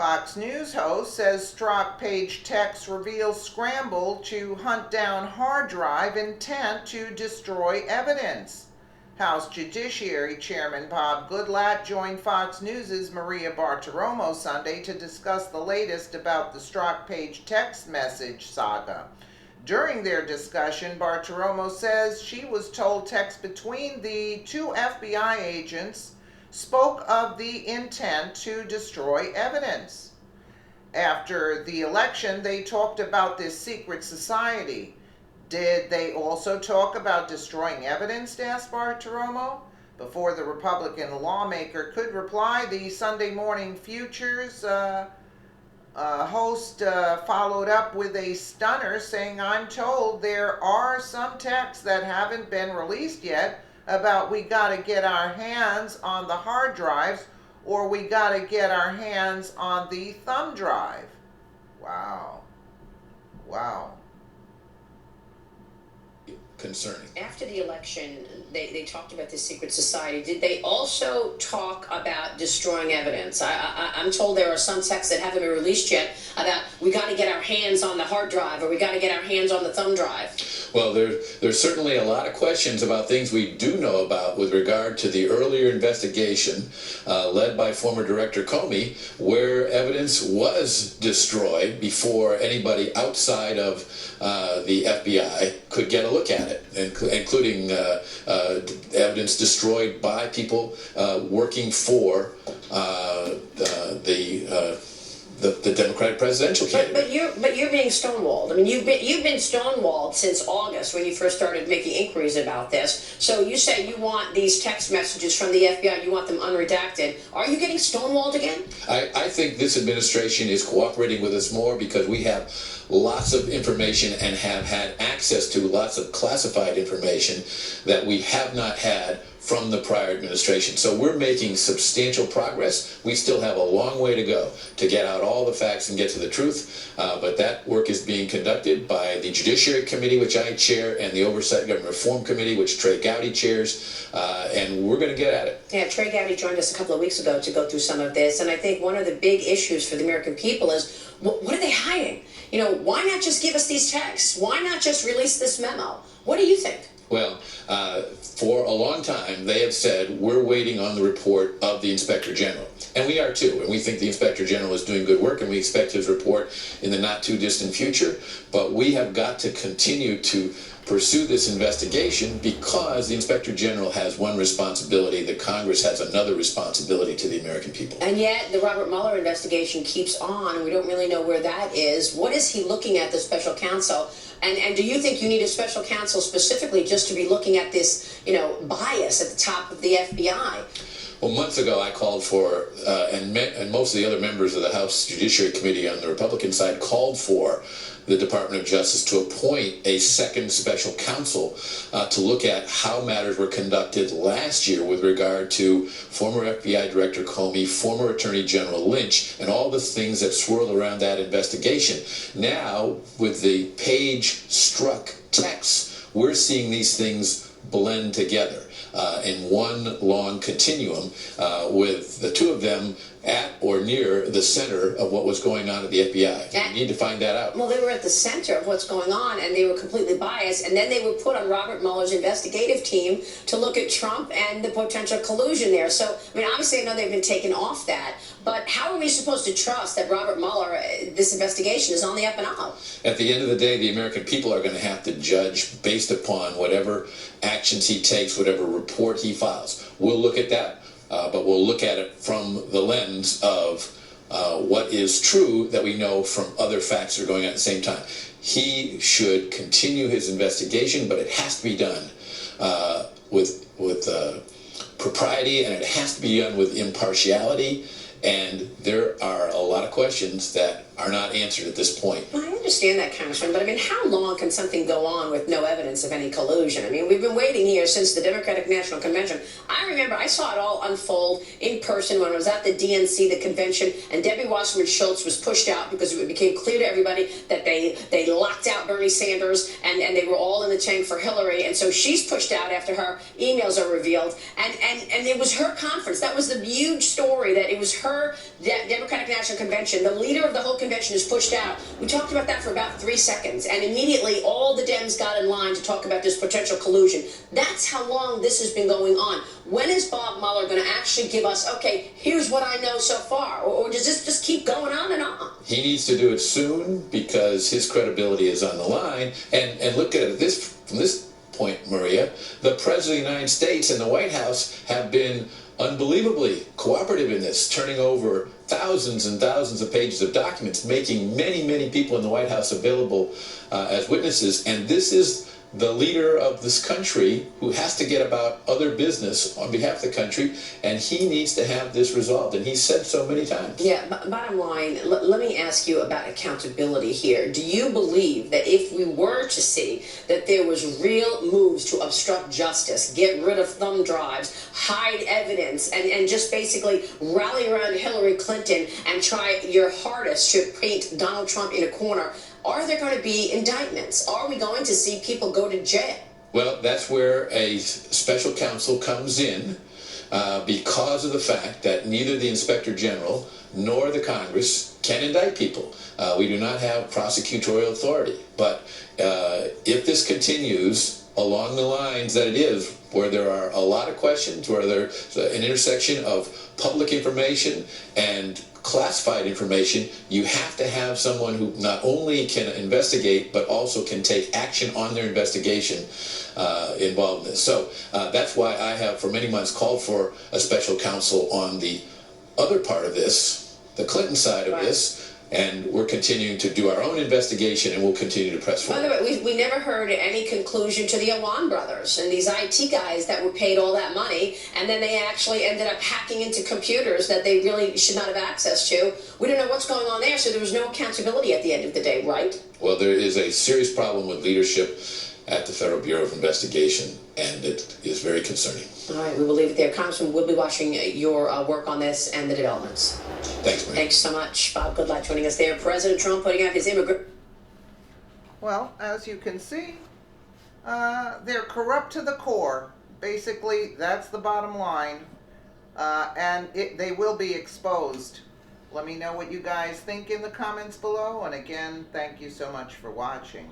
Fox News host says Strzok page text reveals Scramble to hunt down hard drive intent to destroy evidence. House Judiciary Chairman Bob Goodlatte joined Fox News' Maria Bartiromo Sunday to discuss the latest about the Strzok page text message saga. During their discussion, Bartiromo says she was told text between the two FBI agents spoke of the intent to destroy evidence. After the election, they talked about this secret society. Did they also talk about destroying evidence? Asked Bartiromo. Before the Republican lawmaker could reply, the Sunday Morning Futures host followed up with a stunner saying, "I'm told there are some texts that haven't been released yet about we got to get our hands on the hard drives or we got to get our hands on the thumb drive." Wow. Wow. Concerning. After the election, they talked about this secret society. Did they also talk about destroying evidence? I'm told there are some texts that haven't been released yet about we got to get our hands on the hard drive or we got to get our hands on the thumb drive. Well, there's certainly a lot of questions about things we do know about with regard to the earlier investigation led by former Director Comey, where evidence was destroyed before anybody outside of the FBI could get a look at it, including evidence destroyed by people working for the Democratic presidential candidate. But you're being stonewalled. I mean, you've been stonewalled since August when you first started making inquiries about this. So you say you want these text messages from the FBI, you want them unredacted. Are you getting stonewalled again? I think this administration is cooperating with us more because we have lots of information and have had access to lots of classified information that we have not had from the prior administration. So we're making substantial progress. We still have a long way to go to get out all the facts and get to the truth, but that work is being conducted by the Judiciary Committee, which I chair, and the Oversight and Government Reform Committee, which Trey Gowdy chairs, and we're going to get at it. Yeah, Trey Gowdy joined us a couple of weeks ago to go through some of this, and I think one of the big issues for the American people is, what are they hiding? You know, why not just give us these texts? Why not just release this memo? What do you think? Well, for a long time, they have said, we're waiting on the report of the Inspector General. And we are too. And we think the Inspector General is doing good work, and we expect his report in the not too distant future. But we have got to continue to pursue this investigation because the Inspector General has one responsibility, the Congress has another responsibility to the American people. And yet the Robert Mueller investigation keeps on, and we don't really know where that is. What is he looking at, the special counsel? And do you think you need a special counsel specifically just to be looking at this, bias at the top of the FBI? Well, months ago, I called for, and most of the other members of the House Judiciary Committee on the Republican side called for the Department of Justice to appoint a second special counsel to look at how matters were conducted last year with regard to former FBI Director Comey, former Attorney General Lynch, and all the things that swirl around that investigation. Now, with the page Strzok texts, we're seeing these things blend together in one long continuum with the two of them at or near the center of what was going on at the FBI. We need to find that out. Well, they were at the center of what's going on, and they were completely biased, and then they were put on Robert Mueller's investigative team to look at Trump and the potential collusion there. So, I mean, obviously I know they've been taken off that, but how are we supposed to trust that Robert Mueller, this investigation, is on the up and up? At the end of the day, the American people are going to have to judge based upon whatever actions he takes, whatever report he files. We'll look at that. But we'll look at it from the lens of what is true that we know from other facts that are going on at the same time. He should continue his investigation, but it has to be done with propriety, and it has to be done with impartiality. And there are a lot of questions that are not answered at this point. Well, I understand. understand that, Congressman, but I mean, how long can something go on with no evidence of any collusion? I mean, we've been waiting here since the Democratic National Convention. I remember I saw it all unfold in person when I was at the DNC, the convention, and Debbie Wasserman Schultz was pushed out because it became clear to everybody that they locked out Bernie Sanders and they were all in the tank for Hillary. And so she's pushed out after her emails are revealed. And it was her conference. That was the huge story, that it was her Democratic National Convention. The leader of the whole convention is pushed out. We talked about that for about 3 seconds, and immediately all the Dems got in line to talk about this potential collusion. That's how long this has been going on. When is Bob Mueller going to actually give us, okay, here's what I know so far? Or does this just keep going on and on? He needs to do it soon because his credibility is on the line. And look at it from this point, Maria. The President of the United States and the White House have been unbelievably cooperative in this, turning over thousands and thousands of pages of documents, making many, many people in the White House available as witnesses. And this is the leader of this country who has to get about other business on behalf of the country, and he needs to have this resolved. And he said so many times. Yeah, bottom line, let me ask you about accountability here. Do you believe that if we were to see that there was real moves to obstruct justice, get rid of thumb drives, hide evidence, and just basically rally around Hillary Clinton and try your hardest to paint Donald Trump in a corner, are there going to be indictments? Are we going to see people go to jail? Well, that's where a special counsel comes in because of the fact that neither the Inspector General nor the Congress can indict people. We do not have prosecutorial authority. But if this continues along the lines that it is, where there are a lot of questions, where there's an intersection of public information and classified information, you have to have someone who not only can investigate but also can take action on their investigation involved in this. So that's why I have for many months called for a special counsel on the other part of this, the Clinton side of this, and we're continuing to do our own investigation, and we'll continue to press forward. By the way, we never heard any conclusion to the Awan brothers and these IT guys that were paid all that money, and then they actually ended up hacking into computers that they really should not have access to. We don't know what's going on there, so there was no accountability at the end of the day, right? Well, there is a serious problem with leadership at the Federal Bureau of Investigation, and it is very concerning. All right, we will leave it there. Congressman, we'll be watching your work on this and the developments. Thanks, Mary. Thanks so much. Bob Goodlatte joining us there. President Trump putting out his immigrant... Well, as you can see, they're corrupt to the core. Basically, that's the bottom line. And they will be exposed. Let me know what you guys think in the comments below. And again, thank you so much for watching.